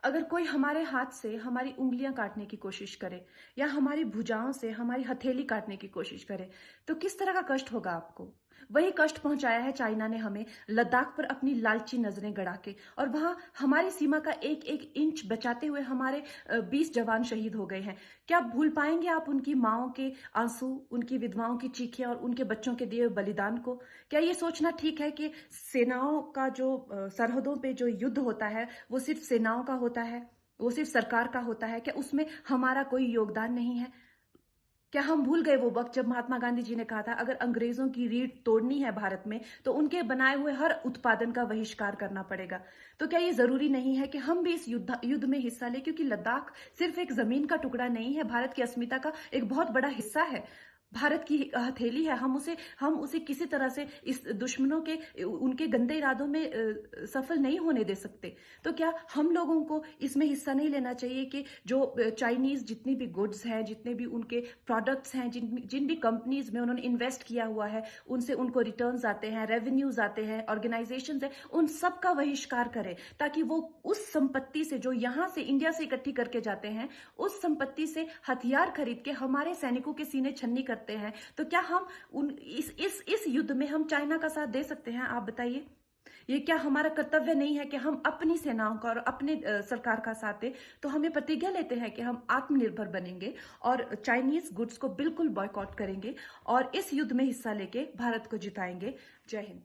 अगर कोई हमारे हाथ से हमारी उंगलियां काटने की कोशिश करे या हमारी भुजाओं से हमारी हथेली काटने की कोशिश करे तो किस तरह का कष्ट होगा आपको। वही कष्ट पहुंचाया है चाइना ने हमें लद्दाख पर अपनी लालची नजरें गड़ा के, और वहां हमारी सीमा का एक एक इंच बचाते हुए हमारे 20 जवान शहीद हो गए हैं। क्या भूल पाएंगे आप उनकी माओं के आंसू, उनकी विधवाओं की चीखें और उनके बच्चों के दिए हुए बलिदान को? क्या ये सोचना ठीक है कि सेनाओं का जो सरहदों पे जो युद्ध होता है वो सिर्फ सेनाओं का होता है, वो सिर्फ सरकार का होता है? क्या उसमें हमारा कोई योगदान नहीं है? क्या हम भूल गए वो वक्त जब महात्मा गांधी जी ने कहा था अगर अंग्रेजों की रीढ़ तोड़नी है भारत में तो उनके बनाए हुए हर उत्पादन का बहिष्कार करना पड़ेगा? तो क्या ये जरूरी नहीं है कि हम भी इस युद्ध में हिस्सा लें, क्योंकि लद्दाख सिर्फ एक जमीन का टुकड़ा नहीं है, भारत की अस्मिता का एक बहुत बड़ा हिस्सा है, भारत की हथेली है। हम उसे किसी तरह से इस दुश्मनों के उनके गंदे इरादों में सफल नहीं होने दे सकते। तो क्या हम लोगों को इसमें हिस्सा नहीं लेना चाहिए कि जो चाइनीज जितनी भी गुड्स हैं, जितने भी उनके प्रोडक्ट्स हैं, जिन जिन भी कंपनीज में उन्होंने इन्वेस्ट किया हुआ है, उनसे उनको रिटर्न्स आते हैं, रेवेन्यूज आते हैं, ऑर्गेनाइजेशन है, उन सब का बहिष्कार करें, ताकि वो उस संपत्ति से जो यहां से इंडिया से इकट्ठी करके जाते हैं, उस संपत्ति से हथियार खरीद के हमारे सैनिकों के सीने छन्नी करते हैं। तो क्या हम उन इस युद्ध में हम चाइना का साथ दे सकते हैं? आप बताइए। ये क्या हमारा कर्तव्य नहीं है कि हम अपनी सेनाओं का और अपने सरकार का साथ दें? तो हमें प्रतिज्ञा लेते हैं कि हम आत्मनिर्भर बनेंगे और चाइनीज गुड्स को बिल्कुल बॉयकॉट करेंगे और इस युद्ध में हिस्सा लेके भारत को जिताएंगे। जय हिंद।